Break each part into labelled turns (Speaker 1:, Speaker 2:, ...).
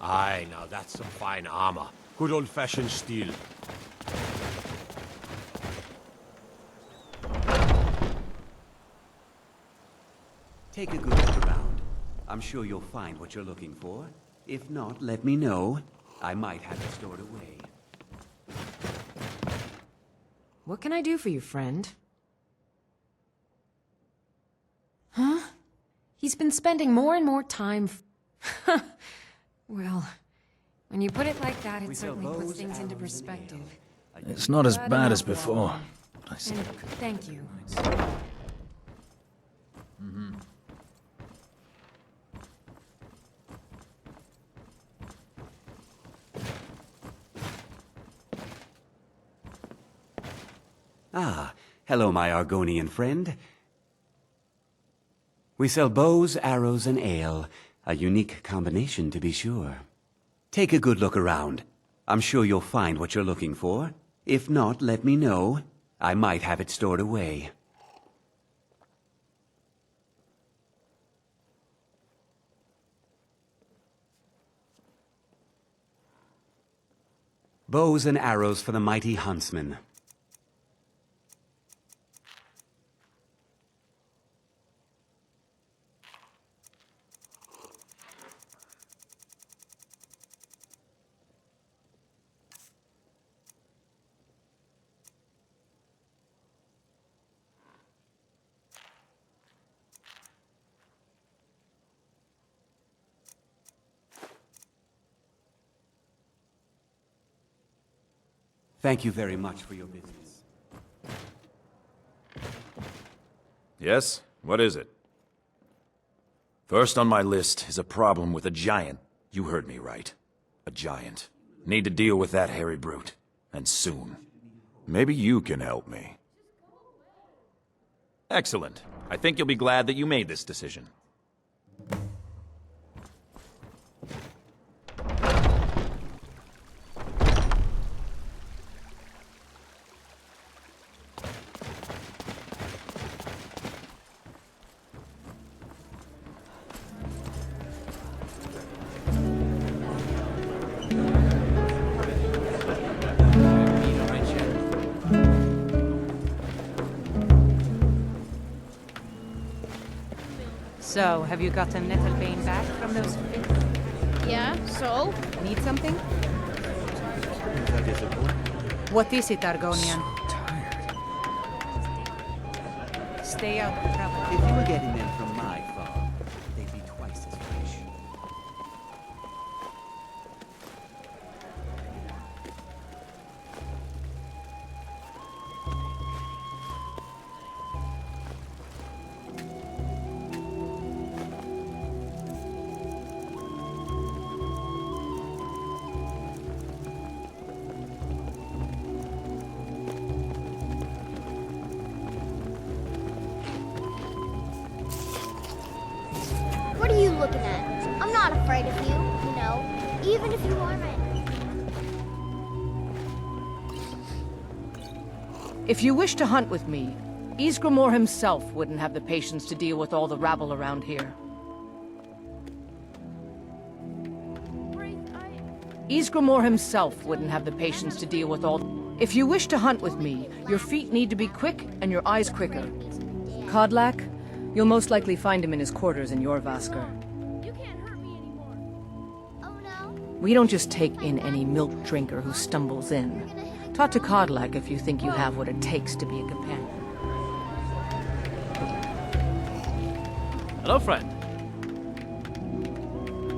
Speaker 1: Aye, now that's some fine armor. Good old-fashioned steel.
Speaker 2: Take a good look around. I'm sure you'll find what you're looking for. If not, let me know. I might have it stored away.
Speaker 3: What can I do for you, friend? Huh? He's been spending more and more time Well, when you put it like that, it certainly puts things into perspective.
Speaker 4: It's not as bad as before.
Speaker 3: And thank you.
Speaker 2: Ah, hello, my Argonian friend. We sell bows, arrows, and ale. A unique combination, to be sure. Take a good look around. I'm sure you'll find what you're looking for. If not, let me know. I might have it stored away. Bows and arrows for the mighty huntsman. Thank you very much for your business.
Speaker 5: Yes? What is it? First on my list is a problem with a giant. You heard me right. A giant. Need to deal with that hairy brute. And soon. Maybe you can help me. Excellent. I think you'll be glad that you made this decision.
Speaker 6: So, have you gotten Nettlebane back from those figs?
Speaker 7: Yeah, so?
Speaker 6: Need something? What is it, Argonian?
Speaker 4: Tired.
Speaker 6: Stay out of trouble.
Speaker 2: If you were getting them from my farm, they'd be twice as fresh.
Speaker 7: What are you looking at? I'm not afraid of you, you know, even if you are my enemy.
Speaker 6: If you wish to hunt with me, Ysgramor himself wouldn't have the patience to deal with all the rabble around here. Ysgramor himself wouldn't have the patience to deal with all... If you wish to hunt with me, your feet need to be quick and your eyes quicker. Kodlak, you'll most likely find him in his quarters in Jorvaskr.
Speaker 7: You can't hurt me anymore. Oh no?
Speaker 6: We don't just take in any milk drinker who stumbles in. Talk to Kodlak if you think you have what it takes to be a companion.
Speaker 8: Hello, friend.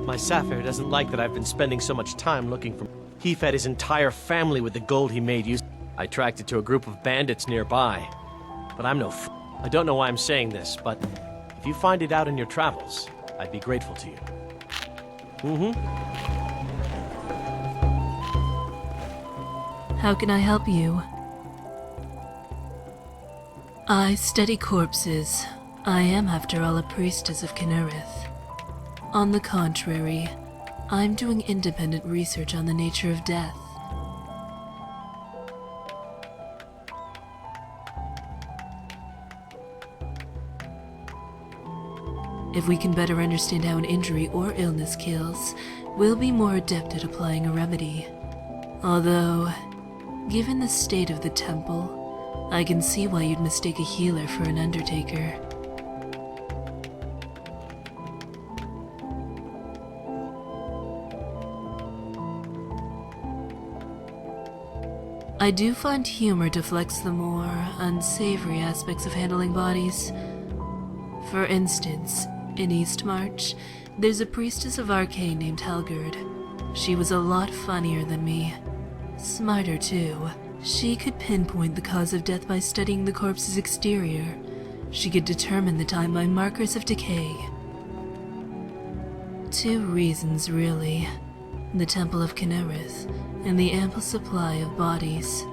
Speaker 8: My Sapphire doesn't like that I've been spending so much time looking for... He fed his entire family with the gold he made use... I tracked it to a group of bandits nearby. But I'm no I don't know why I'm saying this, but if you find it out in your travels, I'd be grateful to you.
Speaker 9: How can I help you? I study corpses. I am, after all, a priestess of Kinnereth. On the contrary, I'm doing independent research on the nature of death. If we can better understand how an injury or illness kills, will be more adept at applying a remedy. Although, given the state of the temple, I can see why you'd mistake a healer for an undertaker. I do find humor deflects the more unsavory aspects of handling bodies. For instance, in Eastmarch, there's a priestess of Arcane named Helgerd. She was a lot funnier than me. Smarter too. She could pinpoint the cause of death by studying the corpse's exterior. She could determine the time by markers of decay. 2 reasons really. The Temple of Kinnereth, and the ample supply of bodies.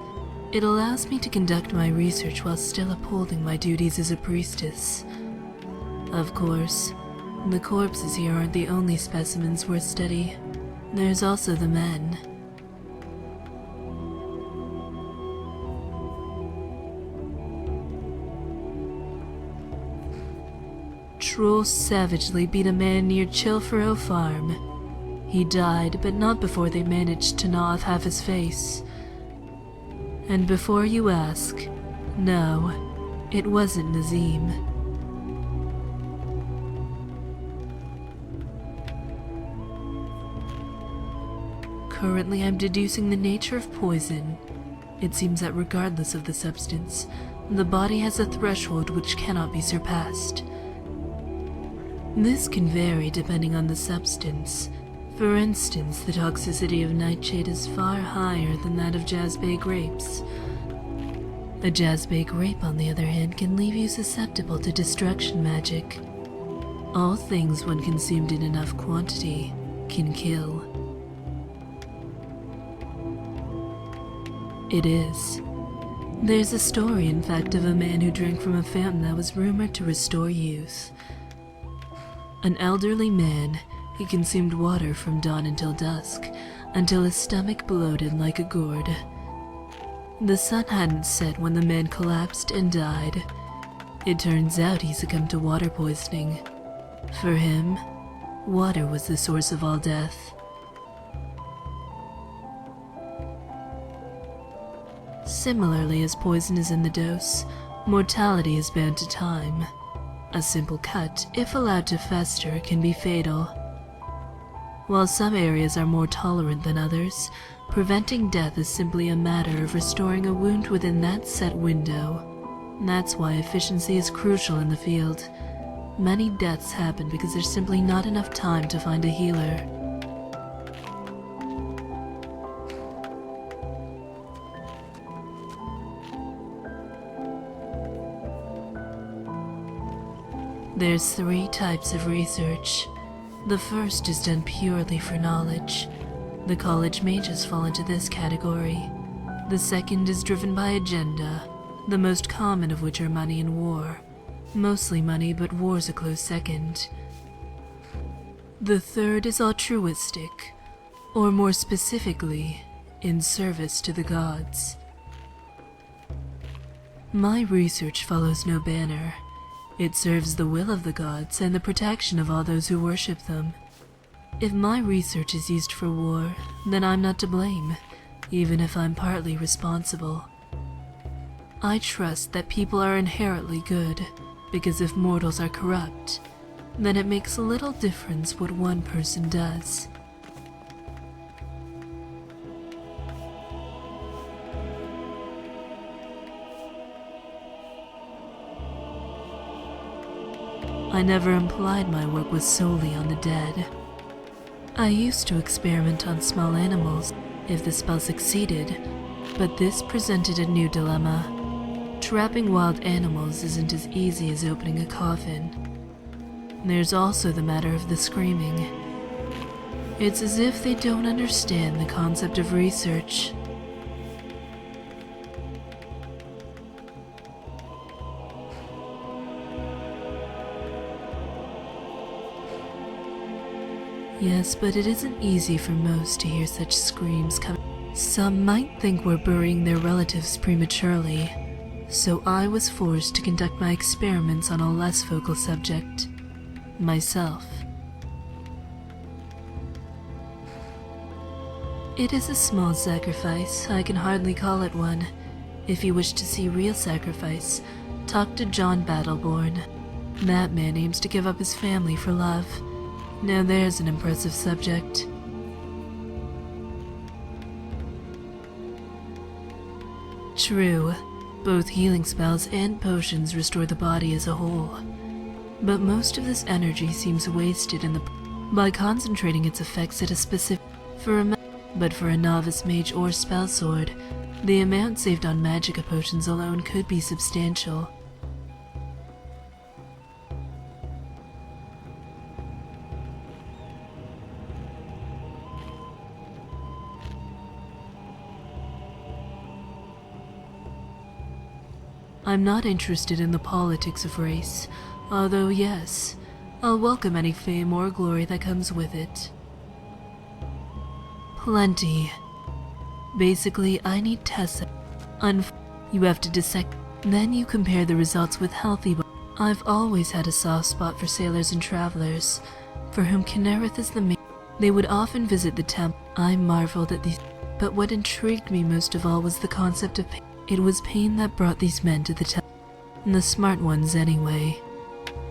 Speaker 9: It allows me to conduct my research while still upholding my duties as a priestess. Of course, the corpses here aren't the only specimens worth study. There's also the men. Trolls savagely beat a man near Chilfaro Farm. He died, but not before they managed to gnaw off half his face. And before you ask, no, it wasn't Nazim. Currently, I'm deducing the nature of poison. It seems that regardless of the substance, the body has a threshold which cannot be surpassed. This can vary depending on the substance. For instance, the toxicity of nightshade is far higher than that of Jazbay grapes. A Jazbay grape, on the other hand, can leave you susceptible to destruction magic. All things, when consumed in enough quantity, can kill. It is. There's a story, in fact, of a man who drank from a fountain that was rumored to restore youth. An elderly man, he consumed water from dawn until dusk, until his stomach bloated like a gourd. The sun hadn't set when the man collapsed and died. It turns out he succumbed to water poisoning. For him, water was the source of all death. Similarly, as poison is in the dose, mortality is bound to time. A simple cut, if allowed to fester, can be fatal. While some areas are more tolerant than others, preventing death is simply a matter of restoring a wound within that set window. That's why efficiency is crucial in the field. Many deaths happen because there's simply not enough time to find a healer. There's 3 types of research. The first is done purely for knowledge. The college mages fall into this category. The second is driven by agenda, the most common of which are money and war. Mostly money, but war's a close second. The third is altruistic, or more specifically, in service to the gods. My research follows no banner. It serves the will of the gods and the protection of all those who worship them. If my research is used for war, then I'm not to blame, even if I'm partly responsible. I trust that people are inherently good, because if mortals are corrupt, then it makes little difference what one person does. I never implied my work was solely on the dead. I used to experiment on small animals, if the spell succeeded, but this presented a new dilemma. Trapping wild animals isn't as easy as opening a coffin. There's also the matter of the screaming. It's as if they don't understand the concept of research. Yes, but it isn't easy for most to hear such screams coming. Some might think we're burying their relatives prematurely, so I was forced to conduct my experiments on a less focal subject, myself. It is a small sacrifice. I can hardly call it one. If you wish to see real sacrifice, talk to John Battleborn. That man aims to give up his family for love. Now there's an impressive subject. True, both healing spells and potions restore the body as a whole. But most of this energy seems wasted by concentrating its effects at a specific... But for a novice mage or spell sword, the amount saved on magica potions alone could be substantial. I'm not interested in the politics of race, although yes, I'll welcome any fame or glory that comes with it. Plenty. Basically, I need tests. You have to dissect, then you compare the results with healthy. I've always had a soft spot for sailors and travelers, for whom Kinnereth is the main. They would often visit the temple. I marveled at these, but what intrigued me most of all was the concept of pain. It was pain that brought these men to the temple. The smart ones, anyway.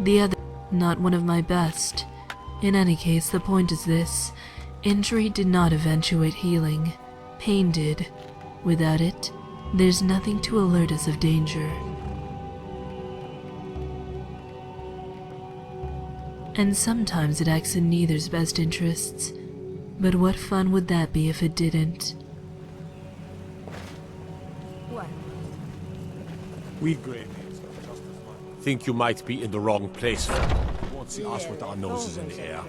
Speaker 9: The other, not one of my best. In any case, the point is this. Injury did not eventuate healing. Pain did. Without it, there's nothing to alert us of danger. And sometimes it acts in neither's best interests. But what fun would that be if it didn't?
Speaker 1: We grey think you might be in the wrong place. You won't see us with our noses in the air.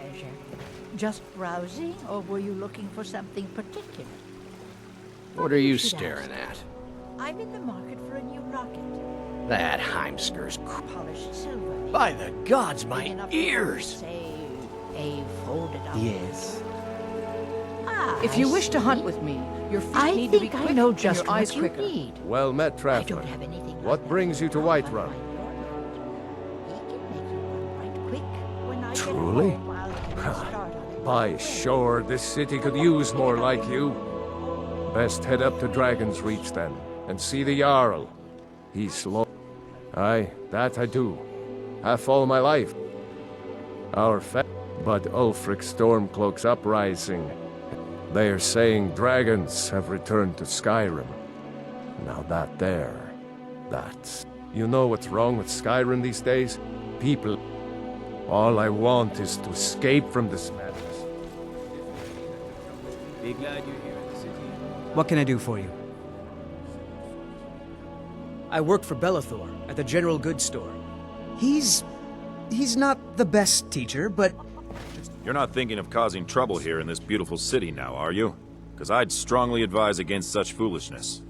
Speaker 10: Just browsing, or were you looking for something particular?
Speaker 11: What are you staring at?
Speaker 10: I'm in the market for a new rocket.
Speaker 11: That Heimskir's
Speaker 10: Polished silver.
Speaker 11: By the gods, my ears!
Speaker 10: Say, a folded up.
Speaker 11: Yes.
Speaker 6: If you wish to hunt with me, your feet need to be quick and your eyes quicker.
Speaker 12: Well met, traveler.
Speaker 10: I don't have anything like
Speaker 12: What
Speaker 10: that.
Speaker 12: brings you to Whiterun?
Speaker 10: Truly?
Speaker 12: By sure, this city could use more like you. Best head up to Dragon's Reach then, and see the Jarl. He's slow. Aye, that I do. Half all my life. But Ulfric Stormcloak's uprising. They are saying dragons have returned to Skyrim. Now that's... You know what's wrong with Skyrim these days? People... All I want is to escape from this madness.
Speaker 2: Be glad you're here in the city. What can I do for you?
Speaker 13: I work for Bellathor at the General Goods Store. He's not the best teacher, but...
Speaker 5: You're not thinking of causing trouble here in this beautiful city now, are you? Because I'd strongly advise against such foolishness.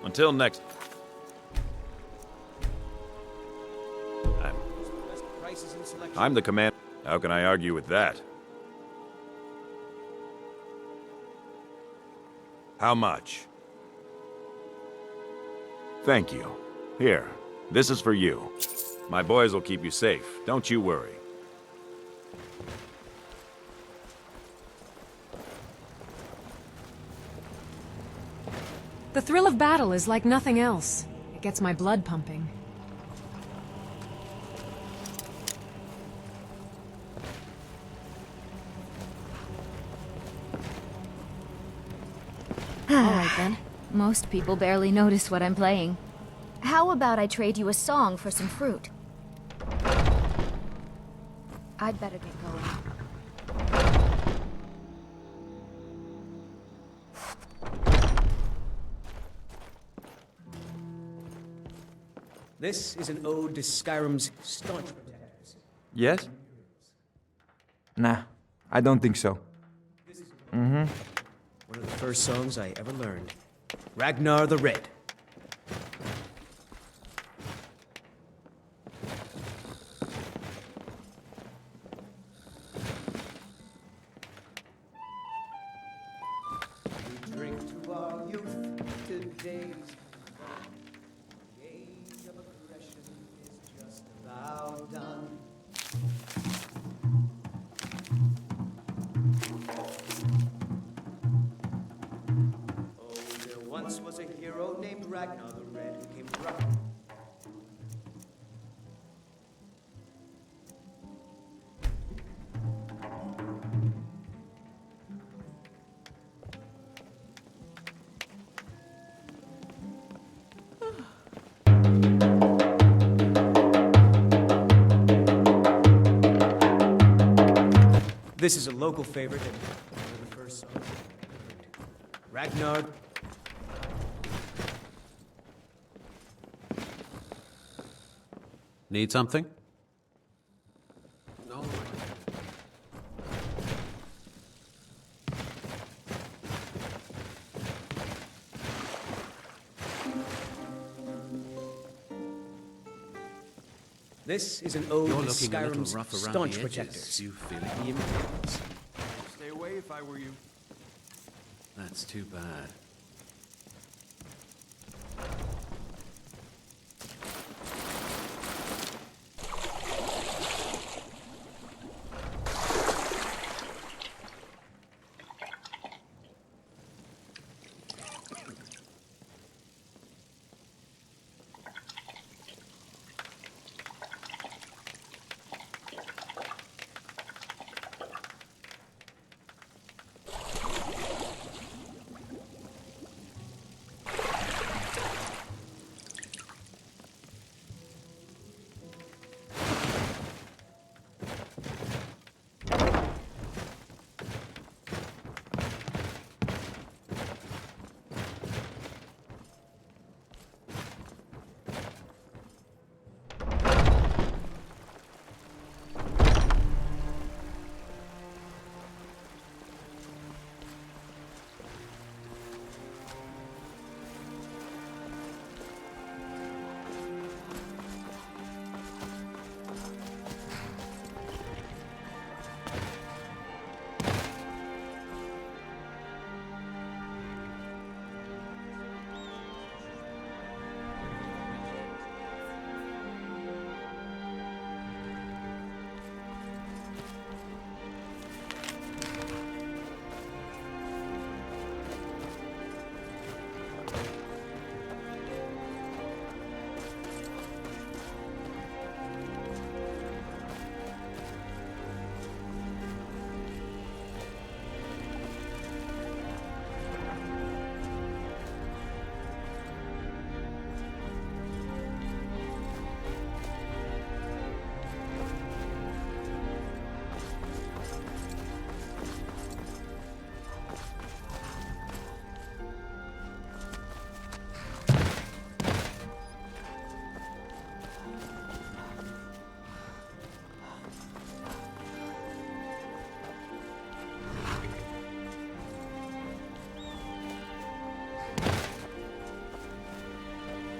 Speaker 5: Until next... I'm the command... How can I argue with that? How much? Thank you. Here, this is for you. My boys will keep you safe, don't you worry.
Speaker 3: The thrill of battle is like nothing else. It gets my blood pumping.
Speaker 14: All right then. Most people barely notice what I'm playing. How about I trade you a song for some fruit? I'd better get going.
Speaker 13: This is an ode to Skyrim's staunch protectors.
Speaker 15: Yes? Nah, I don't think so.
Speaker 13: One of the first songs I ever learned. Ragnar the Red.
Speaker 2: We drink to our youth, to
Speaker 13: days the age of aggression is just about done. Oh, there once was a hero named Ragnar the Red who came to rock. This is a local favorite and one of the first songs. Ragnar.
Speaker 1: Need something? No.
Speaker 13: This is an ode
Speaker 2: You're
Speaker 13: to
Speaker 2: looking a little
Speaker 13: Skyrim's
Speaker 2: rough around
Speaker 13: staunch
Speaker 2: the edges.
Speaker 13: protectors.
Speaker 2: You feeling
Speaker 13: The Imperials.
Speaker 5: Stay away if I were you.
Speaker 2: That's too bad.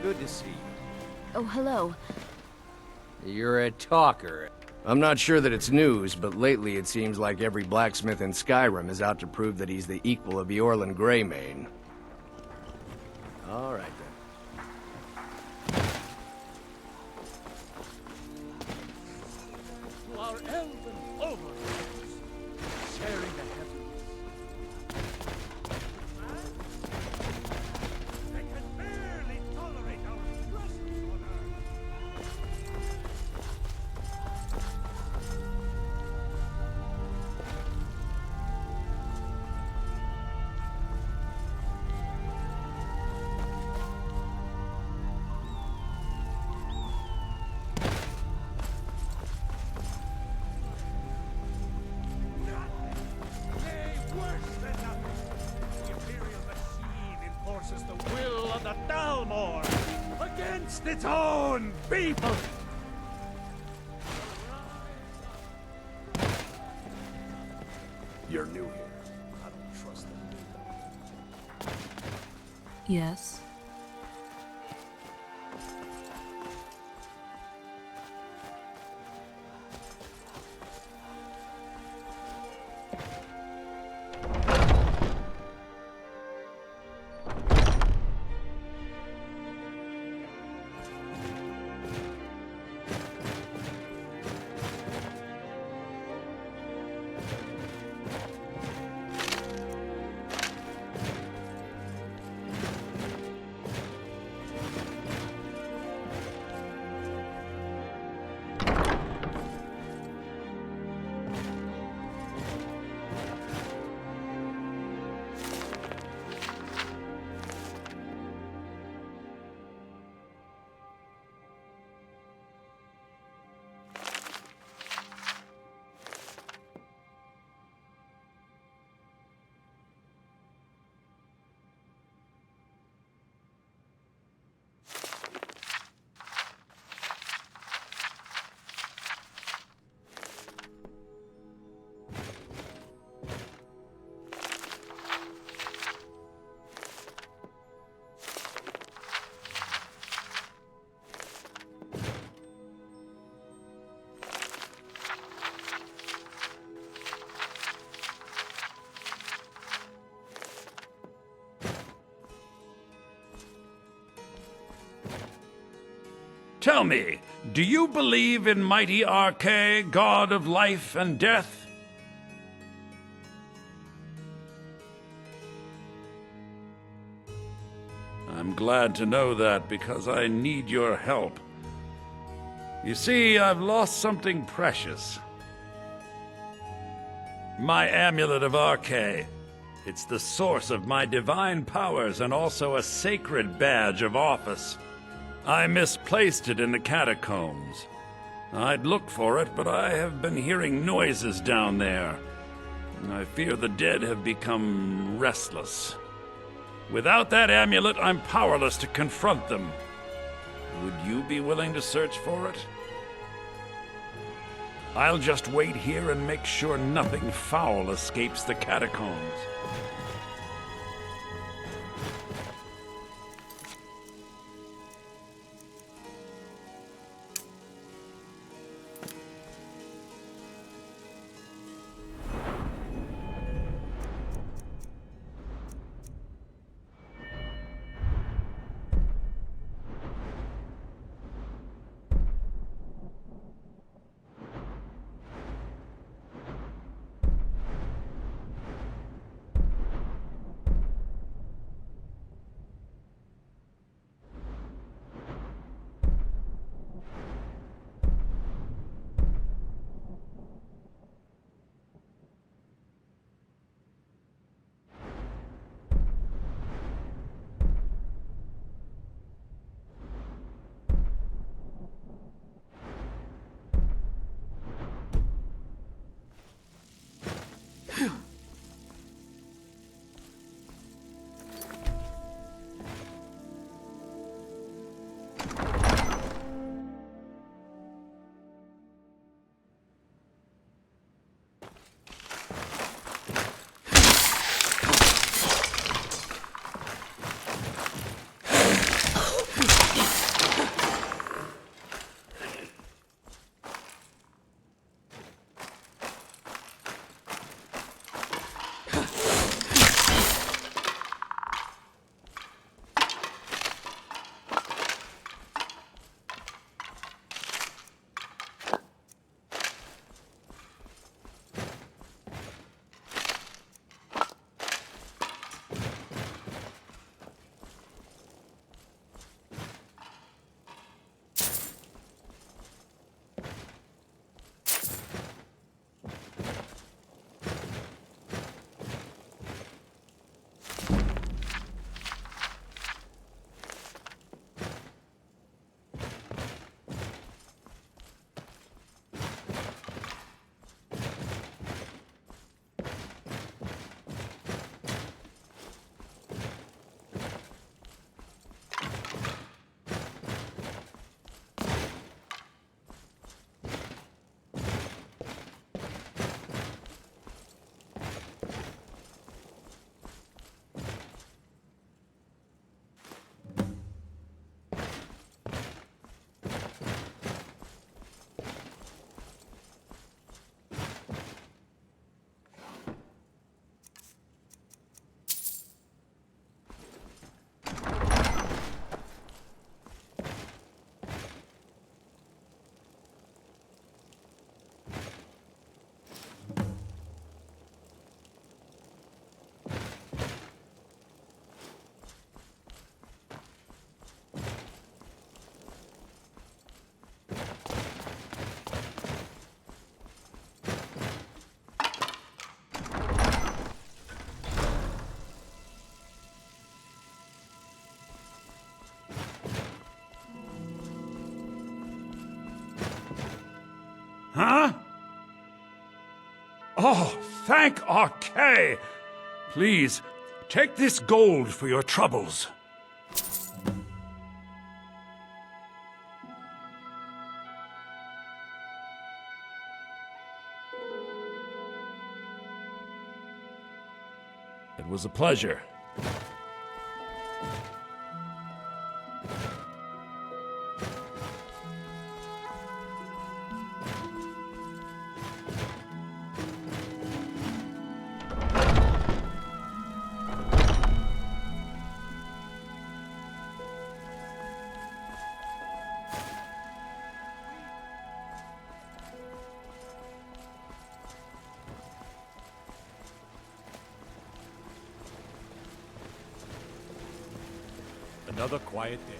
Speaker 11: Good to see you.
Speaker 14: Oh, hello.
Speaker 11: You're a talker. I'm not sure that it's news, but lately it seems like every blacksmith in Skyrim is out to prove that he's the equal of Eorlund Greymane. All right, then.
Speaker 16: To our elven overlords, sharing the heavens. They can barely tolerate our presence on Earth. The will of the Dalmor against its own people.
Speaker 12: You're new here. I don't trust them.
Speaker 9: Yes.
Speaker 16: Tell me, do you believe in mighty Arche, god of life and death? I'm glad to know that, because I need your help. You see, I've lost something precious. My amulet of Arche. It's the source of my divine powers and also a sacred badge of office. I misplaced it in the catacombs. I'd look for it, but I have been hearing noises down there. I fear the dead have become restless. Without that amulet, I'm powerless to confront them. Would you be willing to search for it? I'll just wait here and make sure nothing foul escapes the catacombs. Huh? Oh, thank Arche! Please, take this gold for your troubles. It was a pleasure.
Speaker 1: Another quiet day.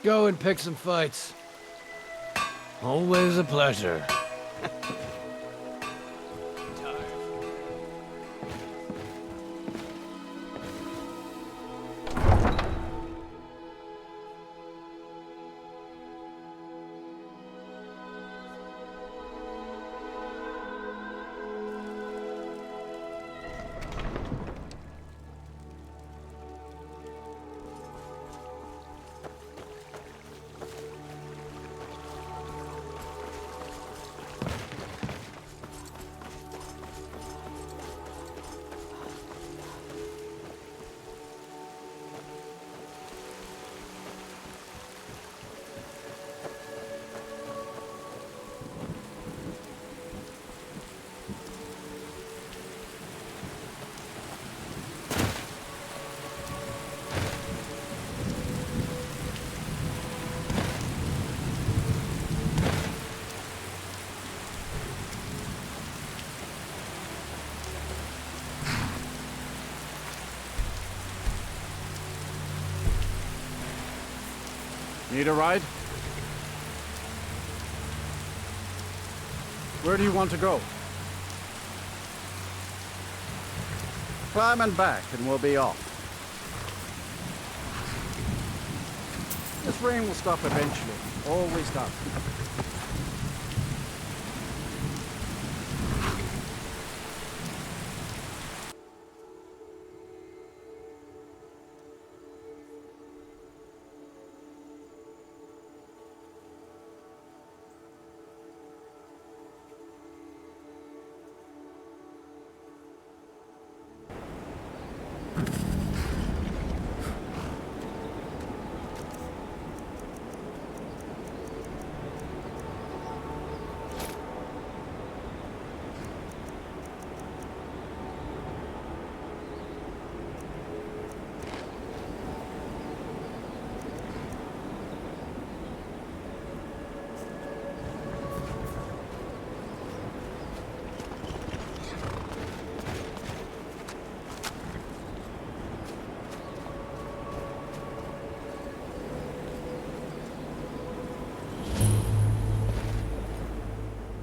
Speaker 4: Go and pick some fights. Always a pleasure.
Speaker 17: Need a ride? Where do you want to go? Climb and back and we'll be off. This rain will stop eventually. Always does.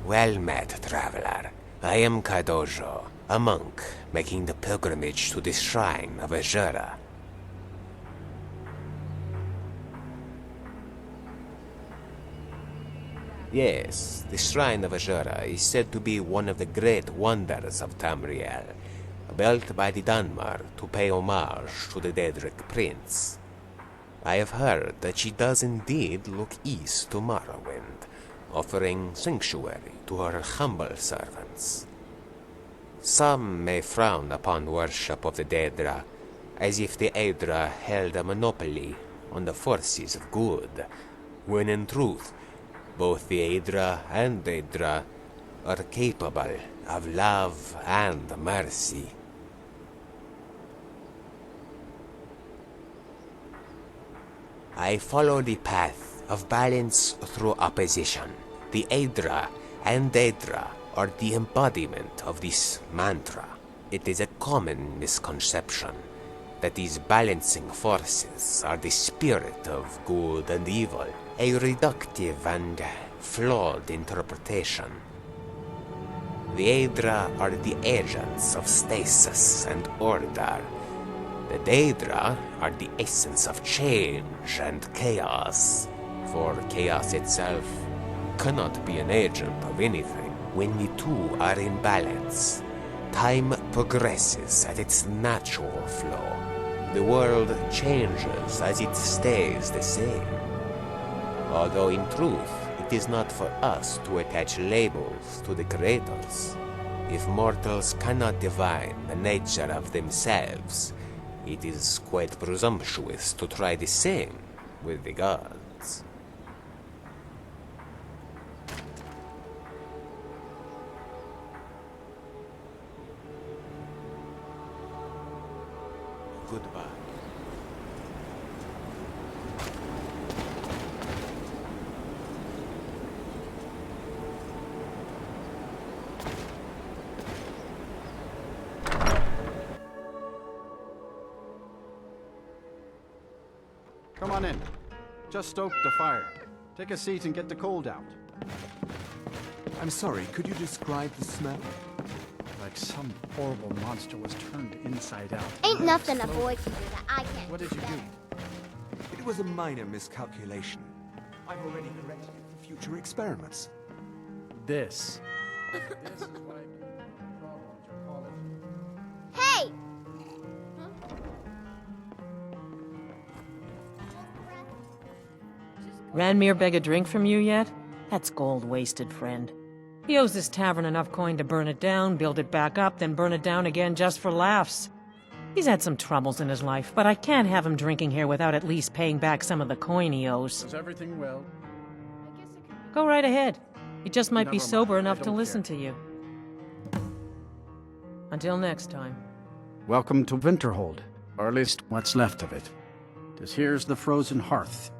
Speaker 18: Well met, traveler. I am Kaidojo, a monk making the pilgrimage to the shrine of Azura. Yes, the shrine of Azura is said to be one of the great wonders of Tamriel, built by the Dunmer to pay homage to the Daedric prince. I have heard that she does indeed look east to Morrowind, offering sanctuary to her humble servants. Some may frown upon worship of the Daedra, as if the Aedra held a monopoly on the forces of good, when in truth, both the Aedra and Daedra are capable of love and mercy. I follow the path of balance through opposition. The Aedra and Daedra are the embodiment of this mantra. It is a common misconception that these balancing forces are the spirit of good and evil, a reductive and flawed interpretation. The Aedra are the agents of stasis and order. The Daedra are the essence of change and chaos, for chaos itself cannot be an agent of anything. When the two are in balance, time progresses at its natural flow. The world changes as it stays the same, although in truth It is not for us to attach labels to the creators. If mortals cannot divine the nature of themselves, it is quite presumptuous to try the same with the gods. Goodbye.
Speaker 17: Come on in. Just stoked the fire. Take a seat and get the cold out.
Speaker 19: I'm sorry, could you describe the smell?
Speaker 17: Like some horrible monster was turned inside out.
Speaker 7: Ain't nothing a boy can do that I can't.
Speaker 17: What did you do?
Speaker 19: It was a minor miscalculation. I've already corrected it for future experiments.
Speaker 17: This. This is what I mean. Problems are causing.
Speaker 7: Hey!
Speaker 20: Ranmir beg a drink from you yet? That's gold wasted, friend. He owes this tavern enough coin to burn it down, build it back up, then burn it down again just for laughs. He's had some troubles in his life, but I can't have him drinking here without at least paying back some of the coin he owes.
Speaker 17: Is everything well?
Speaker 20: Go right ahead. He just might be
Speaker 17: Never mind,
Speaker 20: sober
Speaker 17: I
Speaker 20: enough to
Speaker 17: don't
Speaker 20: listen
Speaker 17: care.
Speaker 20: to you. Until next time.
Speaker 17: Welcome to Winterhold, or at least what's left of it. 'Tis here's the frozen hearth.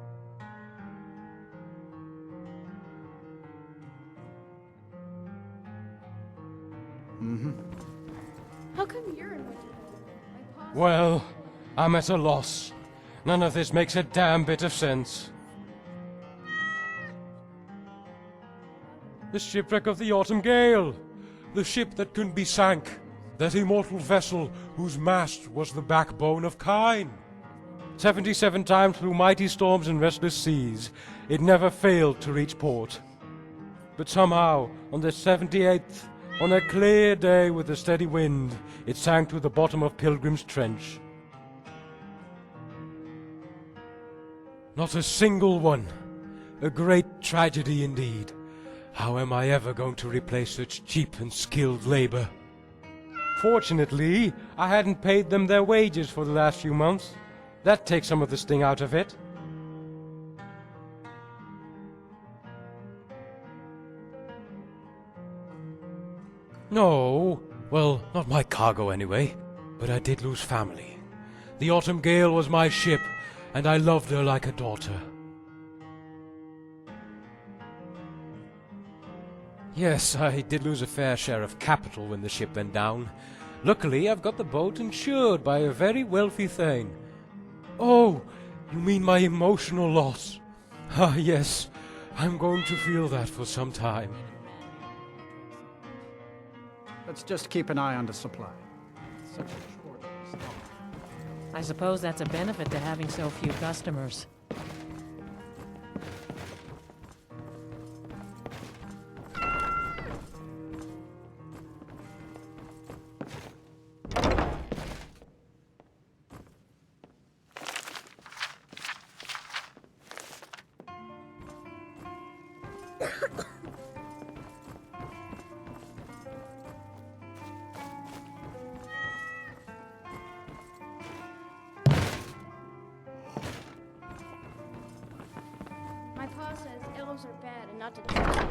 Speaker 7: How come you're in Winterhold?
Speaker 12: Well, I'm at a loss. None of this makes a damn bit of sense. The shipwreck of the Autumn Gale! The ship that couldn't be sank! That immortal vessel whose mast was the backbone of Kine! 77 times through mighty storms and restless seas, it never failed to reach port. But somehow, on the 78th, on a clear day with a steady wind, it sank to the bottom of Pilgrim's Trench. Not a single one. A great tragedy indeed. How am I ever going to replace such cheap and skilled labor? Fortunately, I hadn't paid them their wages for the last few months. That takes some of the sting out of it. No, well, not my cargo anyway, but I did lose family. The Autumn Gale was my ship, and I loved her like a daughter. Yes, I did lose a fair share of capital when the ship went down. Luckily, I've got the boat insured by a very wealthy thane. Oh, you mean my emotional loss? Ah, yes, I'm going to feel that for some time.
Speaker 17: Let's just keep an eye on the supply. Such a short stock.
Speaker 20: I suppose that's a benefit to having so few customers.
Speaker 7: My pa says elves are bad and not to trust them.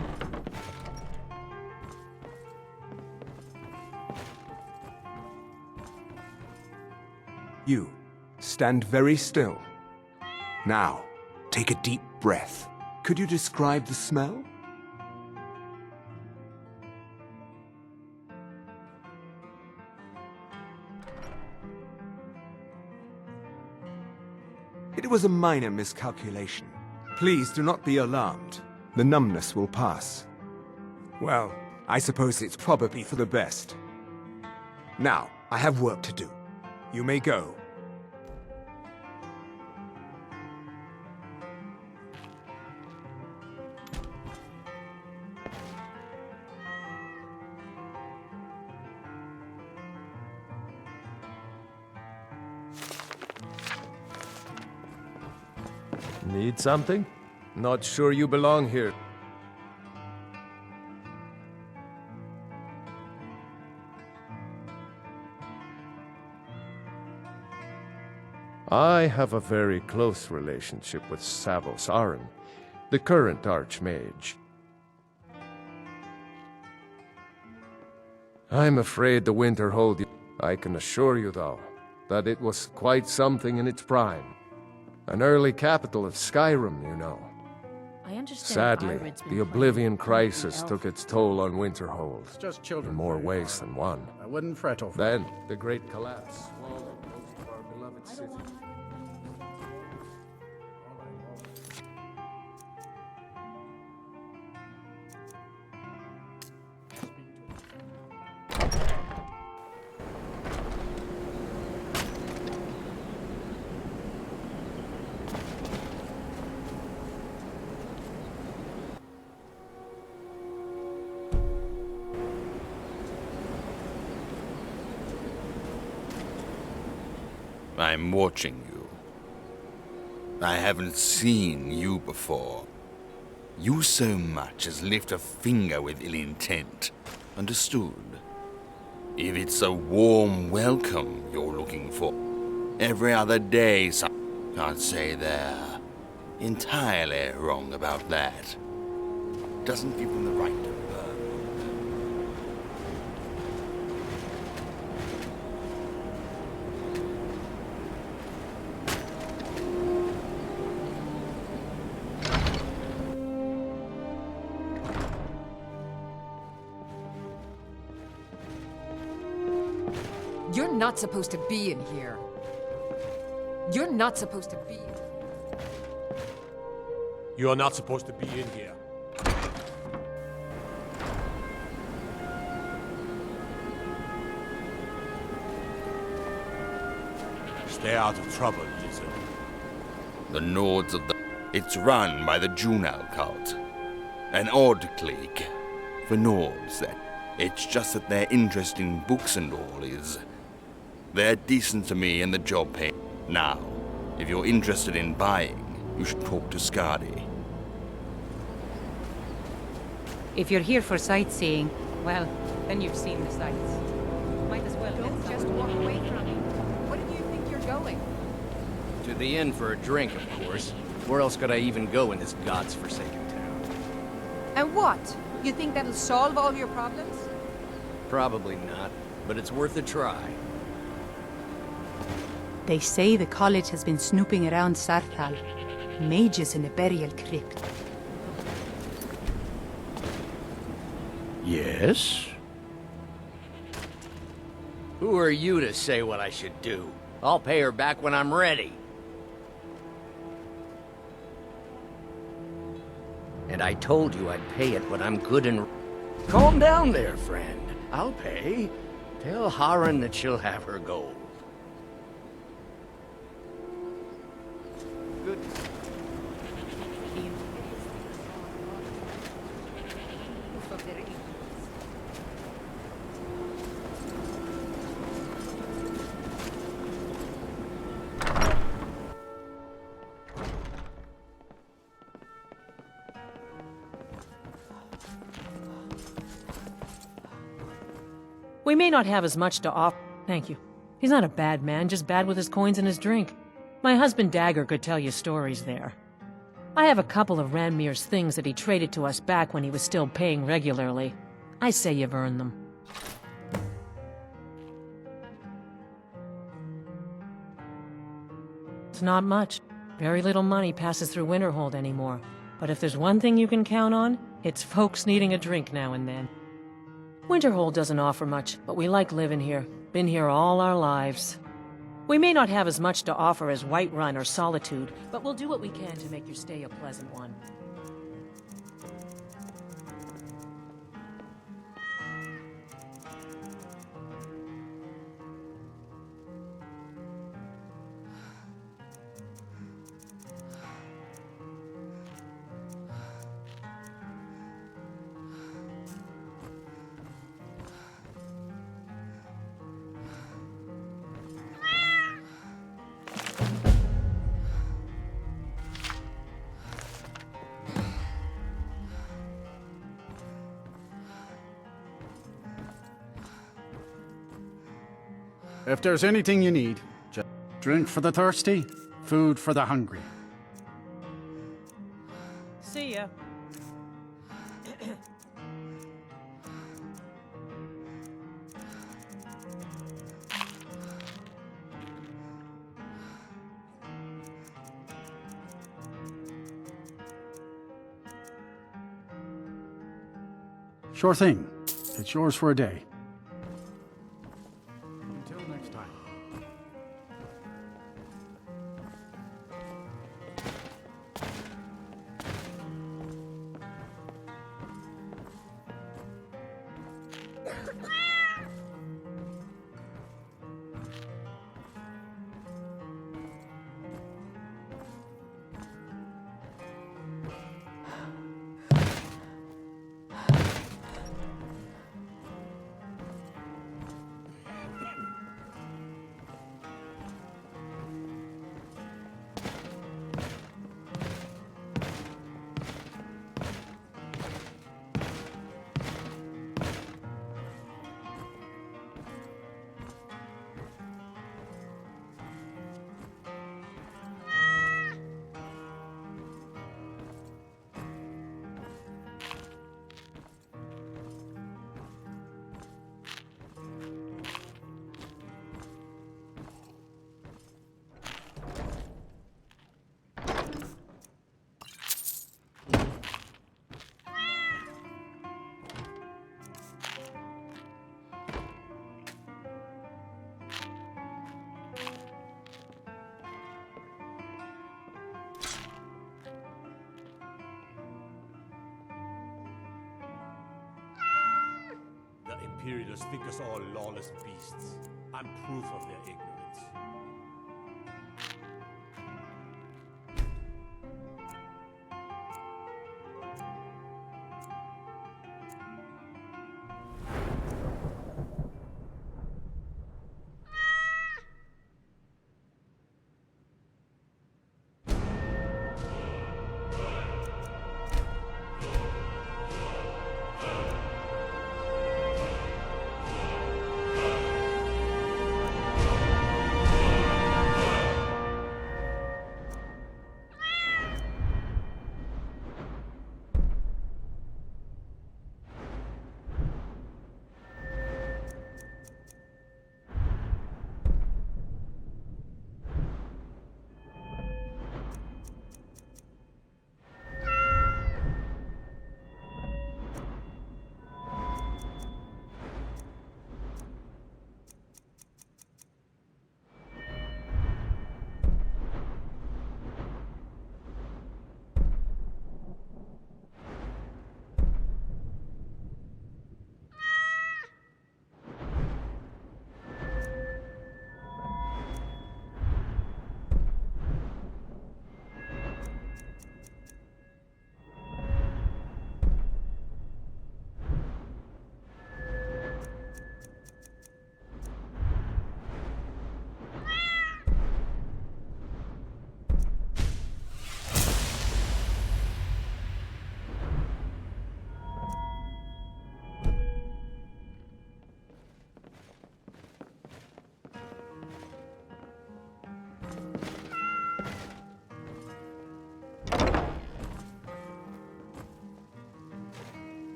Speaker 19: You, stand very still. Now, take a deep breath. Could you describe the smell? It was a minor miscalculation. Please do not be alarmed. The numbness will pass. Well, I suppose it's probably for the best. Now, I have work to do. You may go.
Speaker 12: Need something? Not sure you belong here. I have a very close relationship with Savos Aran, the current Archmage. I'm afraid the Winterhold... I can assure you, though, that it was quite something in its prime. An early capital of Skyrim, you know.
Speaker 20: I understand.
Speaker 12: Sadly,
Speaker 20: Irid's been
Speaker 12: the
Speaker 20: playing
Speaker 12: Oblivion
Speaker 20: with
Speaker 12: Crisis
Speaker 20: elf.
Speaker 12: took its toll on Winterhold.
Speaker 17: It's just children.
Speaker 12: In more ways than one.
Speaker 17: I wouldn't fret over
Speaker 12: Then, the Great Collapse swallowed most of our beloved city.
Speaker 21: I'm watching you. I haven't seen you before. You so much as lift a finger with ill intent. Understood? If it's a warm welcome you're looking for, every other day can't say they're entirely wrong about that. Doesn't give them the right to burn.
Speaker 3: You're not supposed to be in here. You're not supposed to be.
Speaker 1: You are not supposed to be in here. Stay out of trouble, lizard.
Speaker 21: The Nords of the... It's run by the Junal cult. An odd clique. For Nords, that. It's just that their interest in books and all is... They're decent to me and the job pay. Now, if you're interested in buying, you should talk to Skadi.
Speaker 22: If you're here for sightseeing, well, then you've seen the sights. Might as well
Speaker 6: Don't just walk away from me. What do you think you're going?
Speaker 11: To the inn for a drink, of course. Where else could I even go in this god's-forsaken town?
Speaker 6: And what? You think that'll solve all your problems?
Speaker 11: Probably not, but it's worth a try.
Speaker 10: They say the college has been snooping around Sarthal. Mages in a burial crypt.
Speaker 11: Yes? Who are you to say what I should do? I'll pay her back when I'm ready. And I told you I'd pay it when I'm good and... Calm down there, friend. I'll pay. Tell Haran that she'll have her gold. Good.
Speaker 20: We may not have as much to offer. Thank you. He's not a bad man, just bad with his coins and his drink. My husband Dagger could tell you stories there. I have a couple of Ranmir's things that he traded to us back when he was still paying regularly. I say you've earned them. It's not much. Very little money passes through Winterhold anymore. But if there's one thing you can count on, it's folks needing a drink now and then. Winterhold doesn't offer much, but we like living here. Been here all our lives. We may not have as much to offer as Whiterun or Solitude, but we'll do what we can to make your stay a pleasant one.
Speaker 17: If there's anything you need,
Speaker 8: Drink for the thirsty, food for the hungry.
Speaker 20: See ya.
Speaker 8: Sure thing. It's yours for a day. Until next time.
Speaker 1: The Imperialists think us all lawless beasts. I'm proof of their ignorance.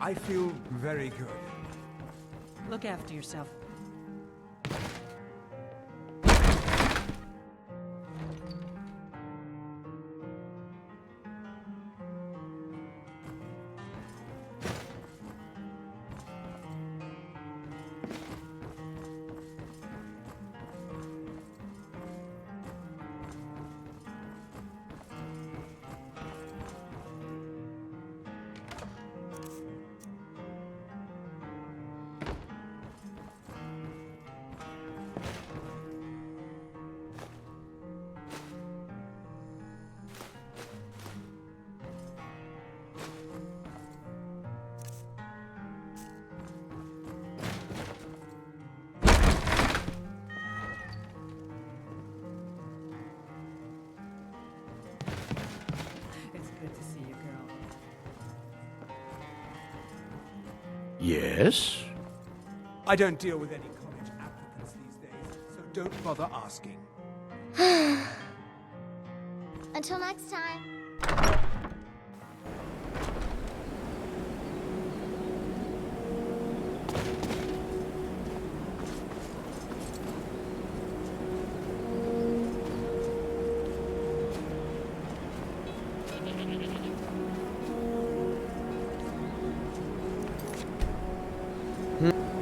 Speaker 19: I feel very good.
Speaker 20: Look after yourself.
Speaker 8: Yes?
Speaker 19: I don't deal with any college applicants these days, so don't bother asking.
Speaker 7: Until next time.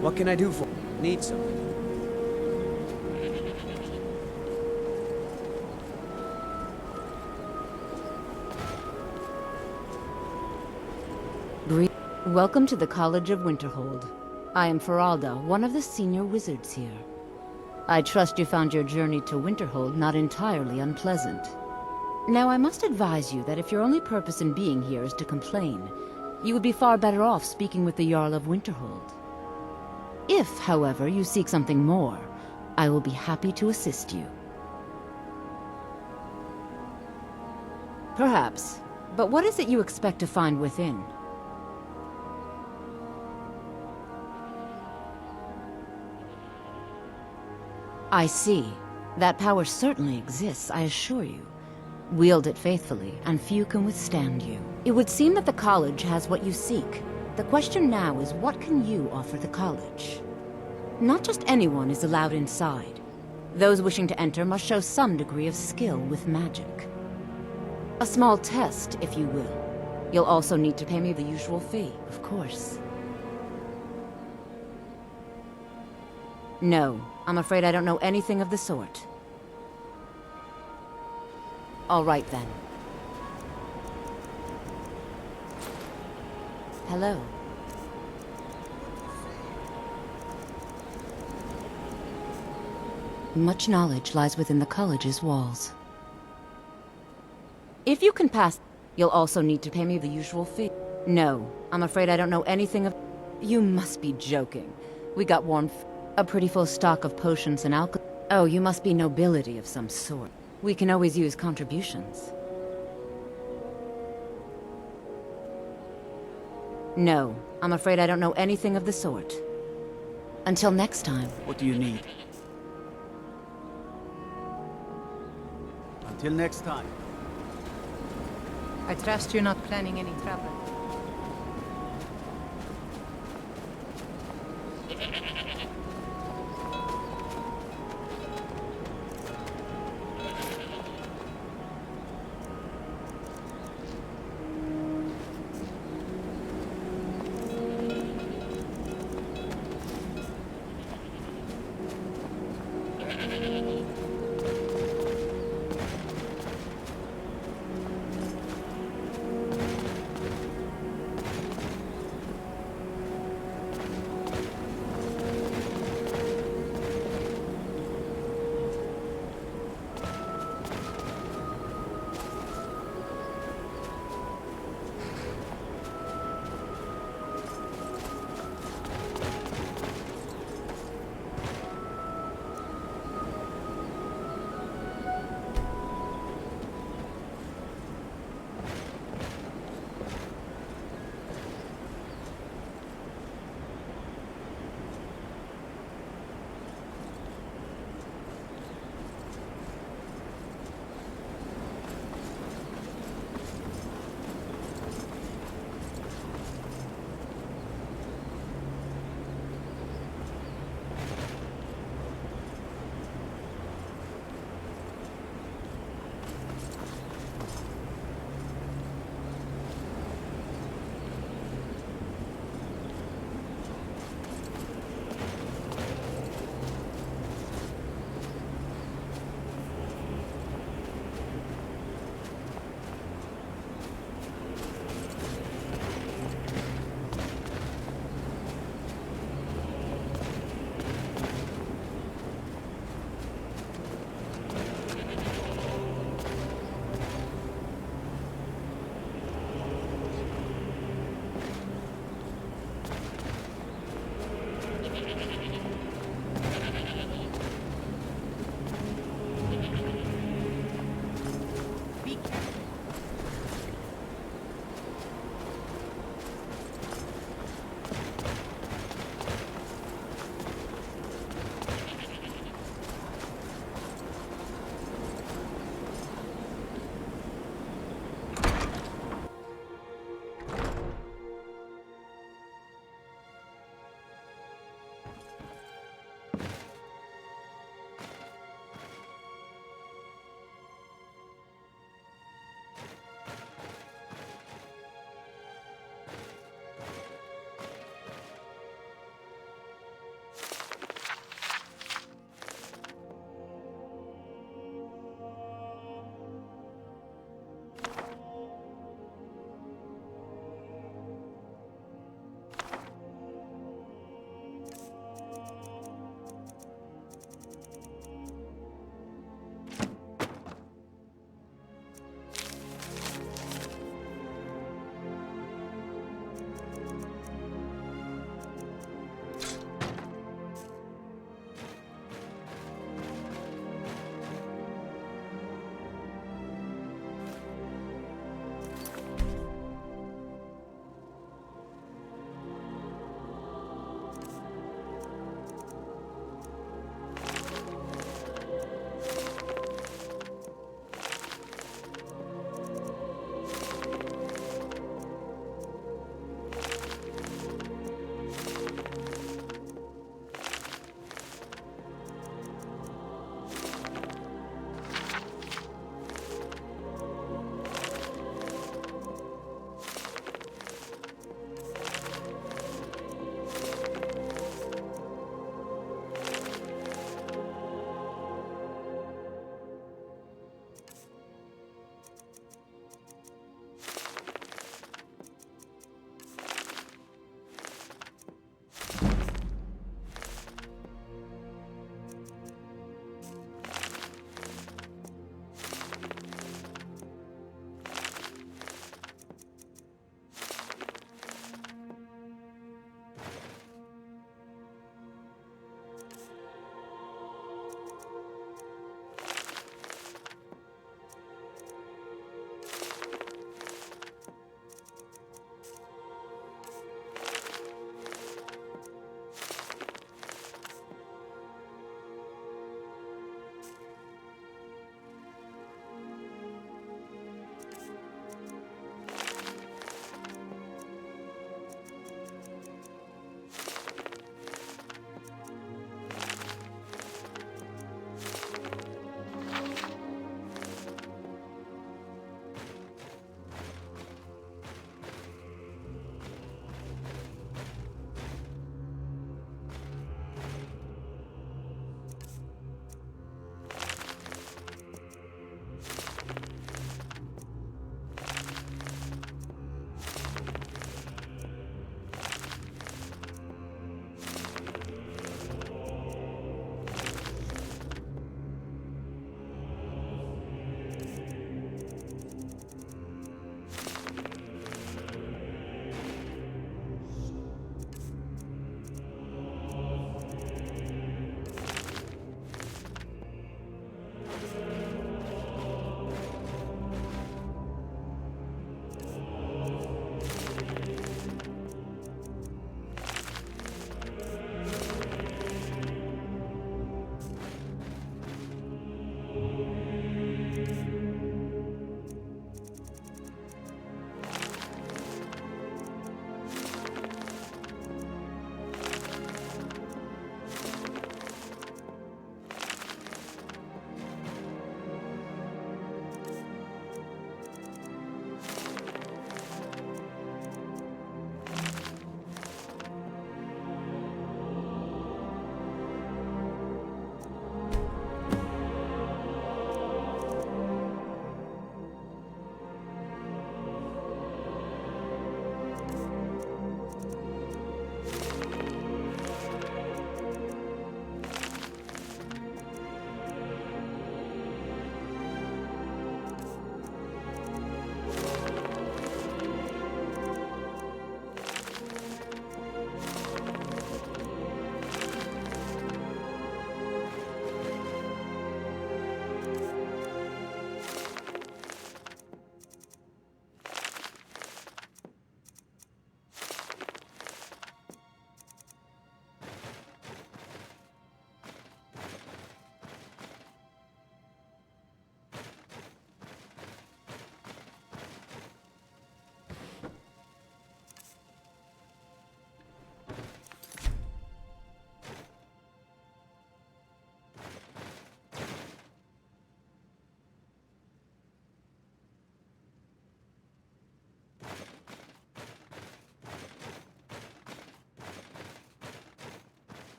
Speaker 13: What can I do for? Need something?
Speaker 15: Welcome to the College of Winterhold. I am Feralda, one of the senior wizards here. I trust you found your journey to Winterhold not entirely unpleasant. Now, I must advise you that if your only purpose in being here is to complain, you would be far better off speaking with the Jarl of Winterhold. If, however, you seek something more, I will be happy to assist you. Perhaps, but what is it you expect to find within? I see. That power certainly exists, I assure you. Wield it faithfully, and few can withstand you. It would seem that the college has what you seek. The question now is, what can you offer the college? Not just anyone is allowed inside. Those wishing to enter must show some degree of skill with magic. A small test, if you will. You'll also need to pay me the usual fee, of course. No, I'm afraid I don't know anything of the sort. All right, then. Hello. Much knowledge lies within the college's walls. If you can pass, you'll also need to pay me the usual fee. No, I'm afraid I don't know anything of... You must be joking. We got a pretty full stock of potions and alcohol. Oh, you must be nobility of some sort. We can always use contributions. No, I'm afraid I don't know anything of the sort. Until next time.
Speaker 8: What do you need? Until next time.
Speaker 10: I trust you're not planning any travel.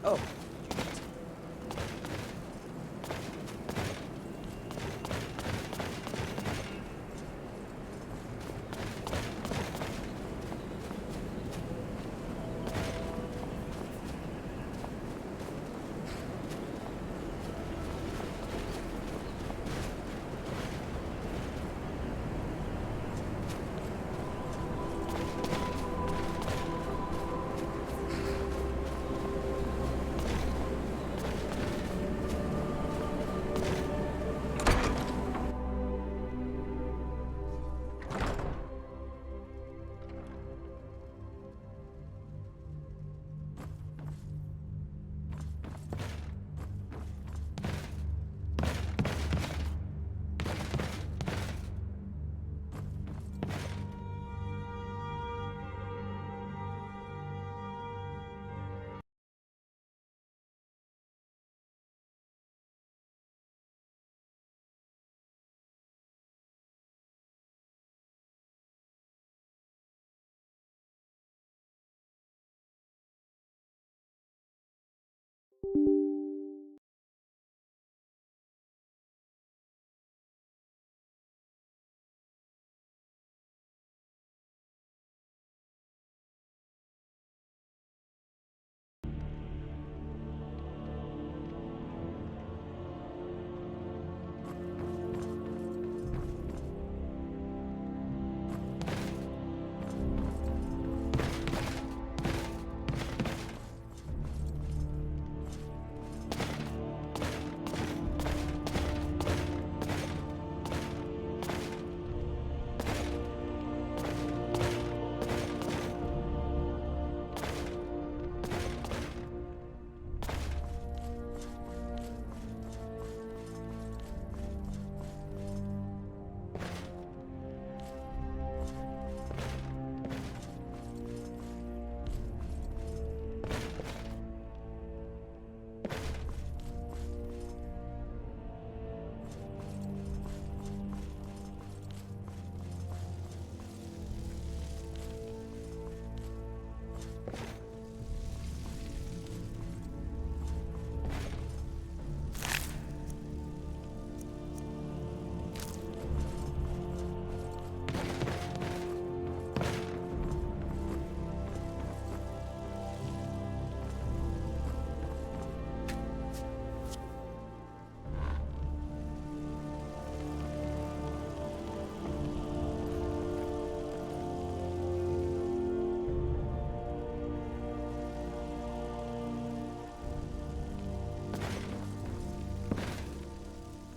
Speaker 11: Oh.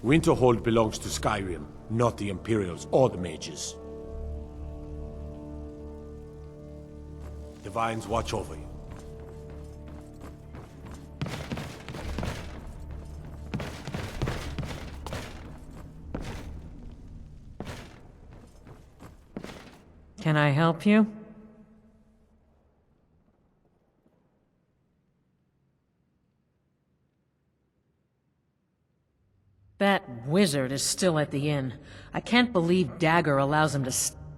Speaker 1: Winterhold belongs to Skyrim, not the Imperials or the mages. Divines watch over you.
Speaker 20: Can I help you? That wizard is still at the inn. I can't believe Dagger allows him to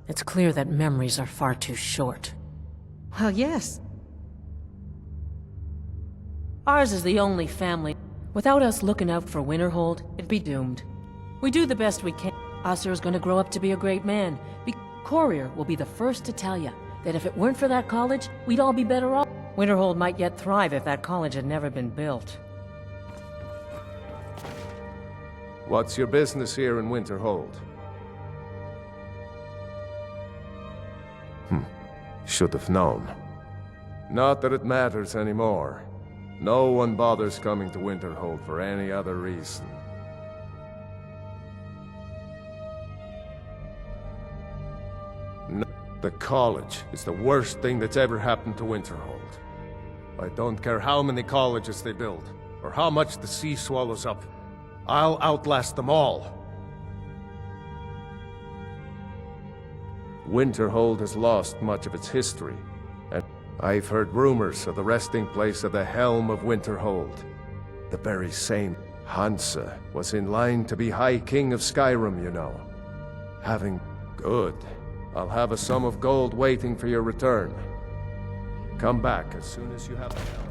Speaker 20: It's clear that memories are far too short. Well, yes. Ours is the only family. Without us looking out for Winterhold, it'd be doomed. We do the best we can. Asur is gonna grow up to be a great man. Courier will be the first to tell you that if it weren't for that college, we'd all be better off. Winterhold might yet thrive if that college had never been built.
Speaker 12: What's your business here in Winterhold? Should have known. Not that it matters anymore. No one bothers coming to Winterhold for any other reason. No, the college is the worst thing that's ever happened to Winterhold. I don't care how many colleges they build, or how much the sea swallows up. I'll outlast them all. Winterhold has lost much of its history, and I've heard rumors of the resting place of the Helm of Winterhold. The very same Hansa was in line to be High King of Skyrim, you know. Good. I'll have a sum of gold waiting for your return. Come back as soon as you have the helm.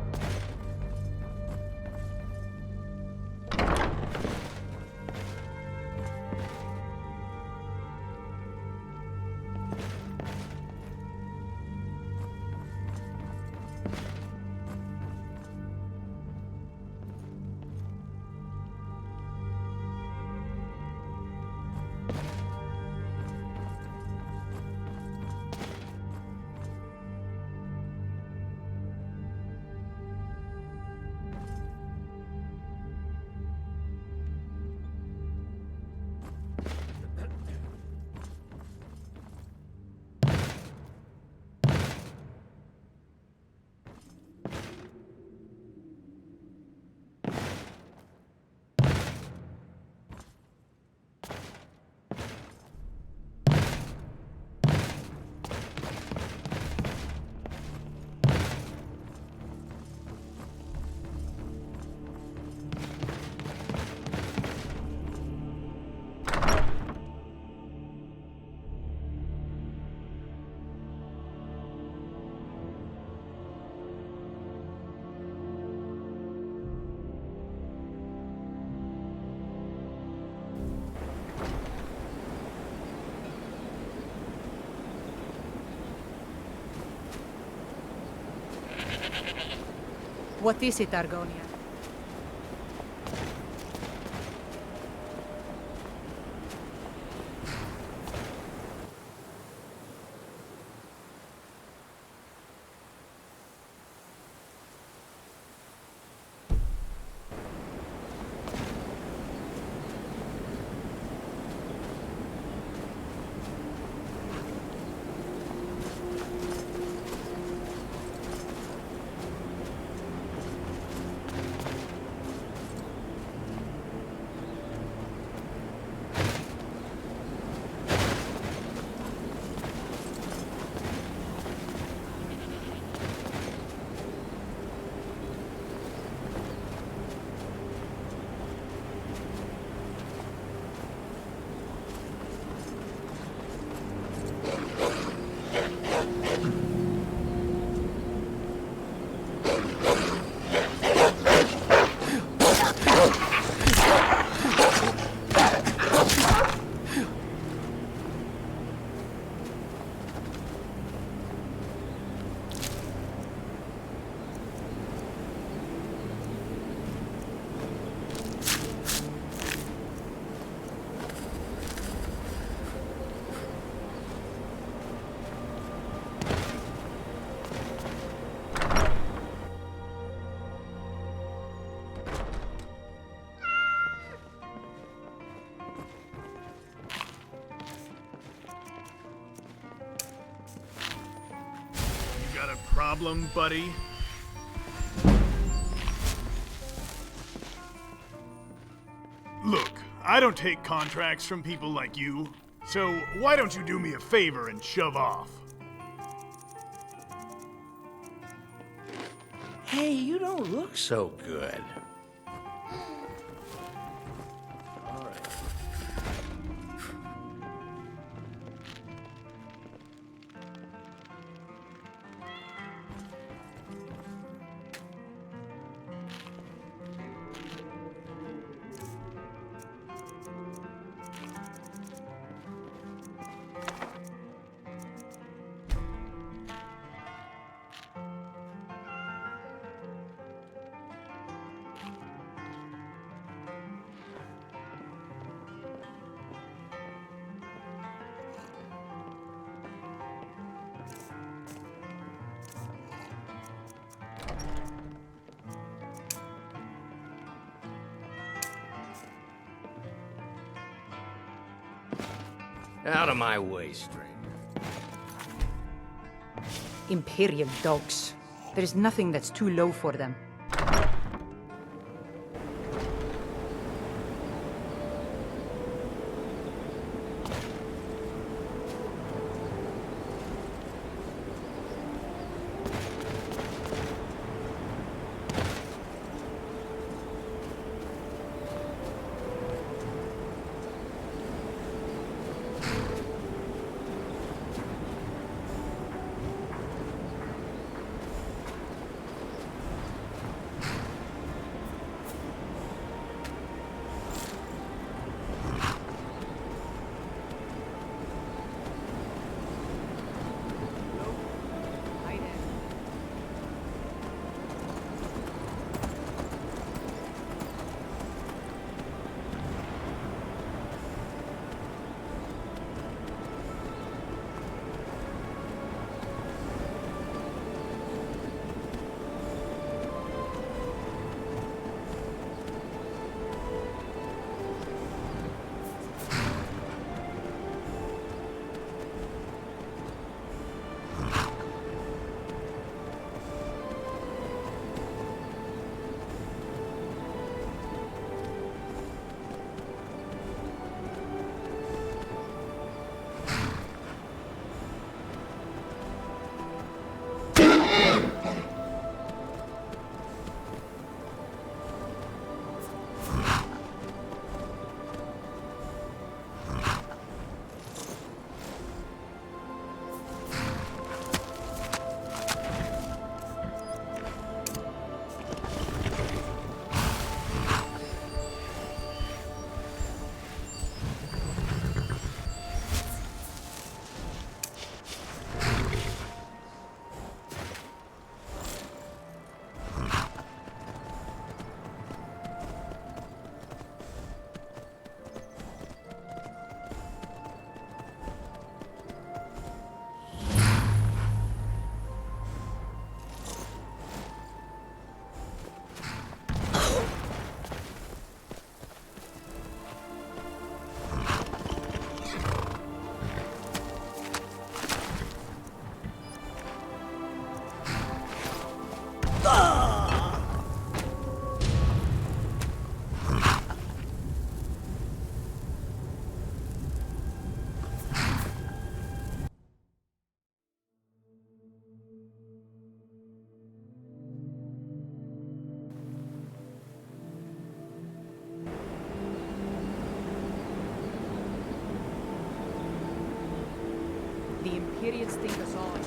Speaker 10: What is it, Argonia?
Speaker 5: Got a problem, buddy? Look, I don't take contracts from people like you, so why don't you do me a favor and shove off?
Speaker 11: Hey, you don't look so good. Out of my way, stranger.
Speaker 10: Imperial dogs. There is nothing that's too low for them.
Speaker 6: The Imperials think us all.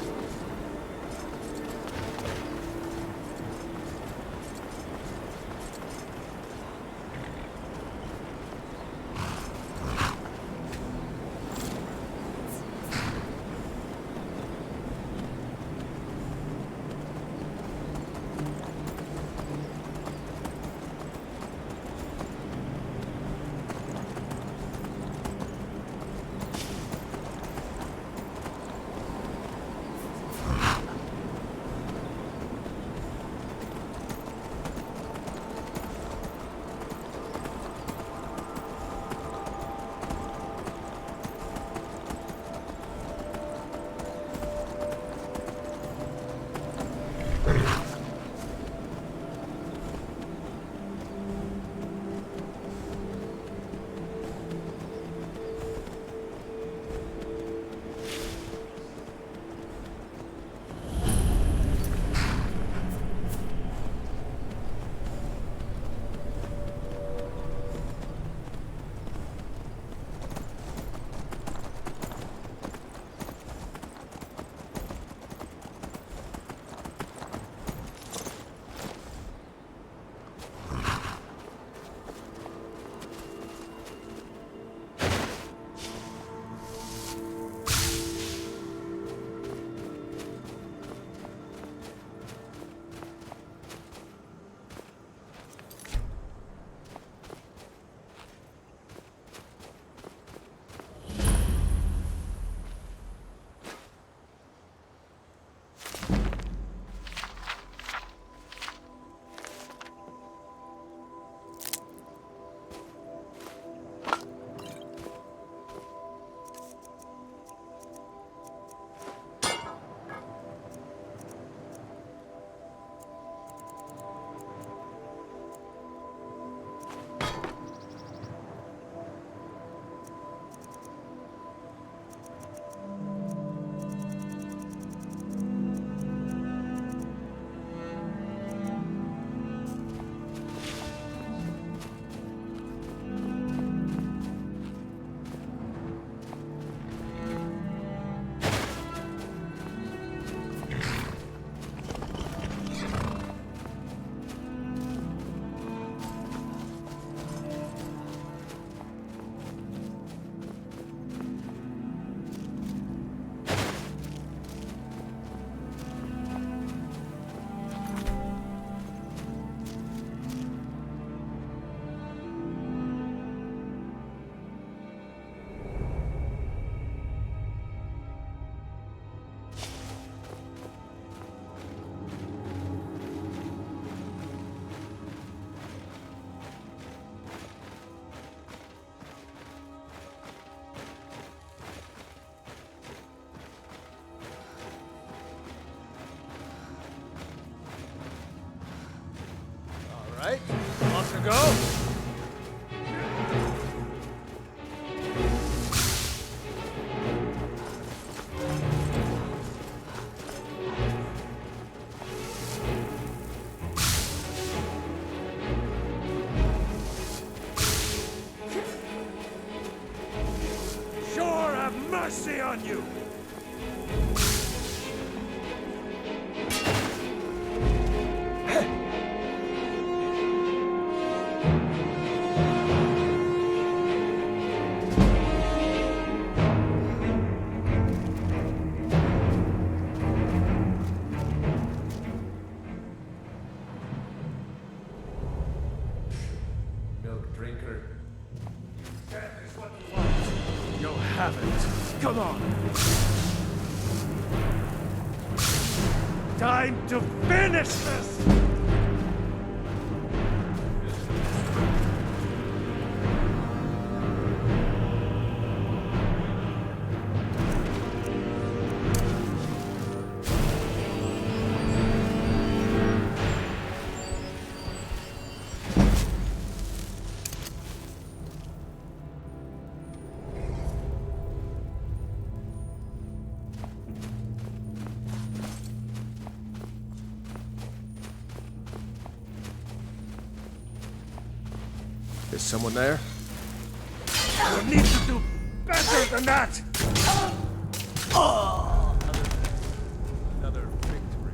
Speaker 4: Right, off you go.
Speaker 17: you!
Speaker 12: Milk drinker.
Speaker 17: That is what you want. You'll have it. Come on. Time to finish this!
Speaker 12: Is someone there?
Speaker 17: You need to do better than that!
Speaker 12: Another victory.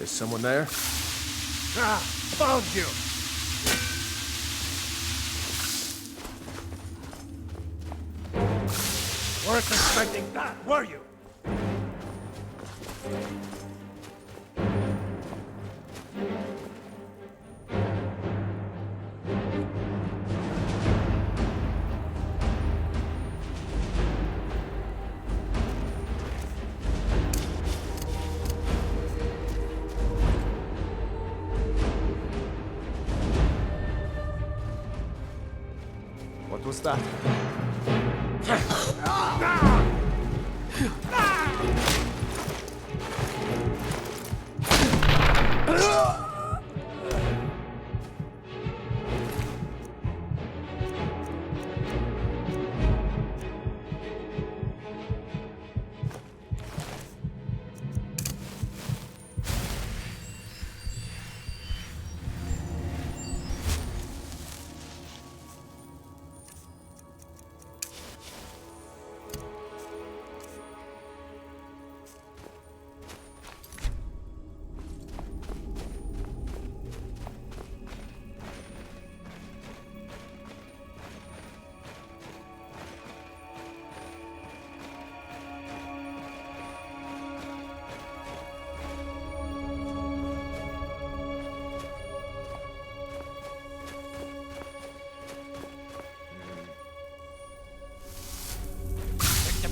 Speaker 12: Is someone there?
Speaker 17: Ah, found you! Weren't expecting that, were you?
Speaker 19: What was that?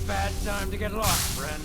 Speaker 17: Bad time to get lost, friend.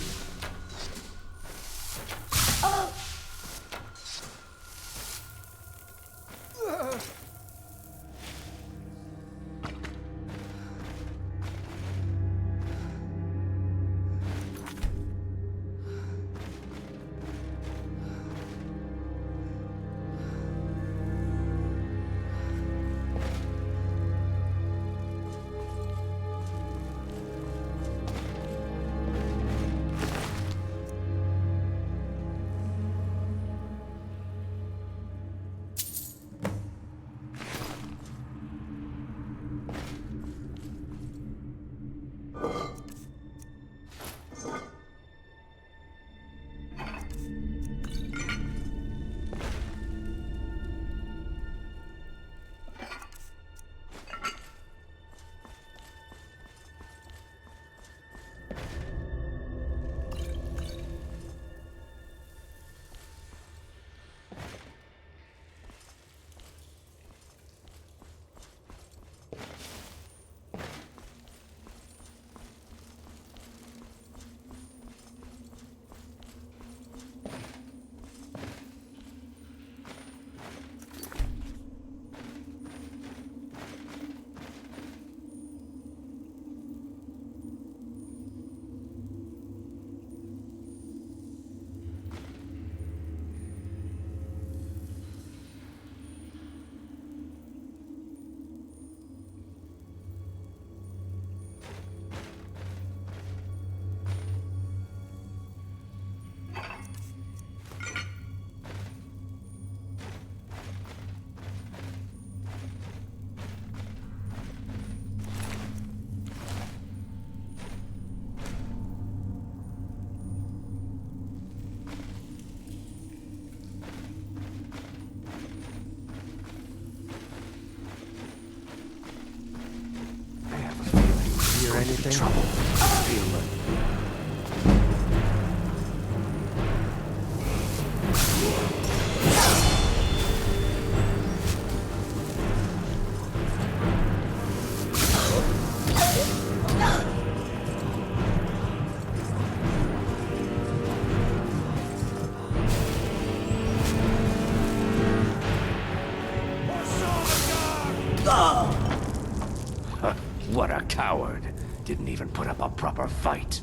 Speaker 18: anything?
Speaker 17: Trouble. Feel it. What a coward. Didn't even put up a proper fight.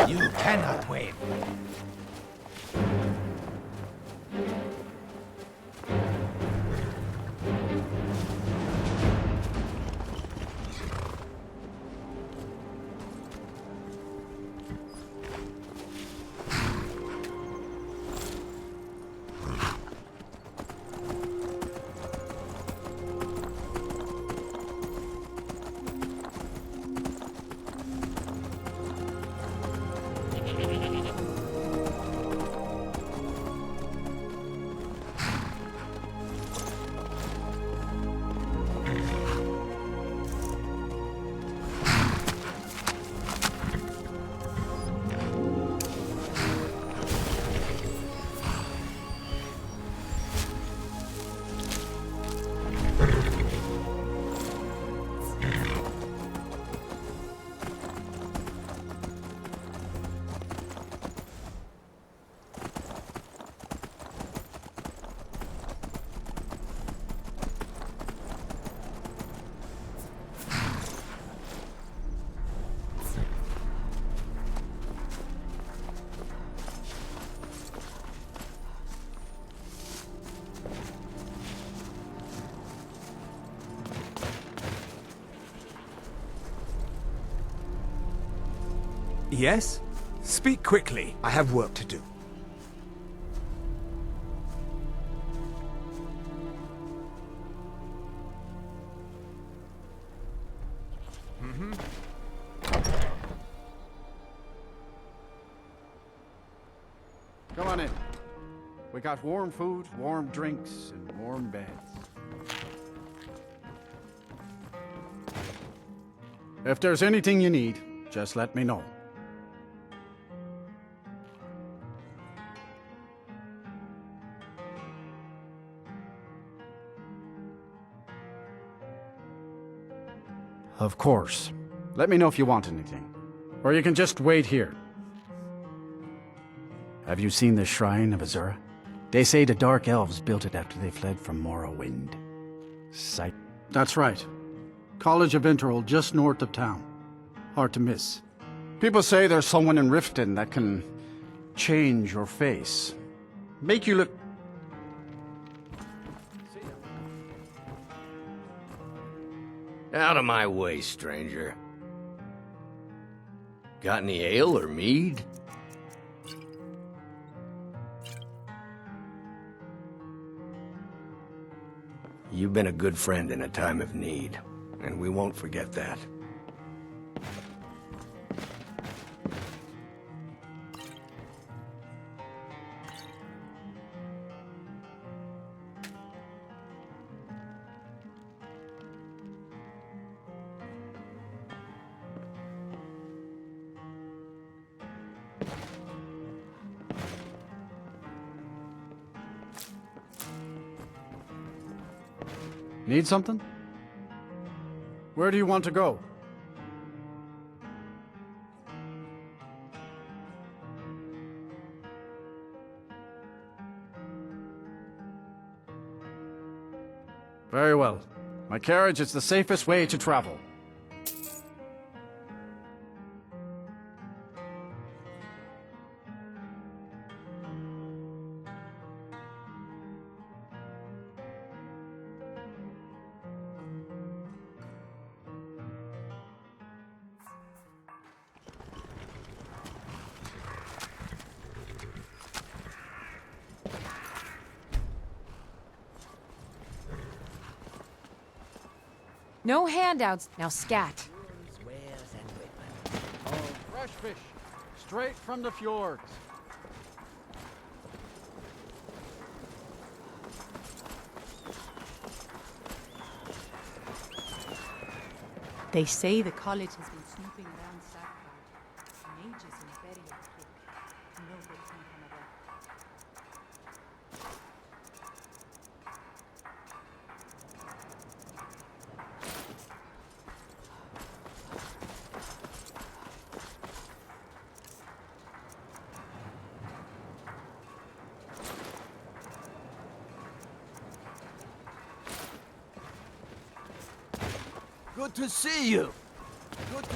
Speaker 17: You cannot win.
Speaker 19: Yes? Speak quickly. I have work to do.
Speaker 8: Come on in. We got warm food, warm drinks, and warm beds. If there's anything you need, just let me know. Of course. Let me know if you want anything. Or you can just wait here. Have you seen the Shrine of Azura? They say the Dark Elves built it after they fled from Morrowind. Sight. That's right. College of Interval, just north of town. Hard to miss. People say there's someone in Riften that can change your face. Make you look...
Speaker 11: Out of my way, stranger. Got any ale or mead? You've been a good friend in a time of need, and we won't forget that.
Speaker 8: Need something? Where do you want to go? Very well. My carriage is the safest way to travel.
Speaker 3: No handouts. Now scat.
Speaker 8: Oh, fresh fish. Straight from the fjords.
Speaker 10: They say the college has been snooping around Skyrim. Mages in burial crypt. No good can come of that.
Speaker 4: Good to see you. Good to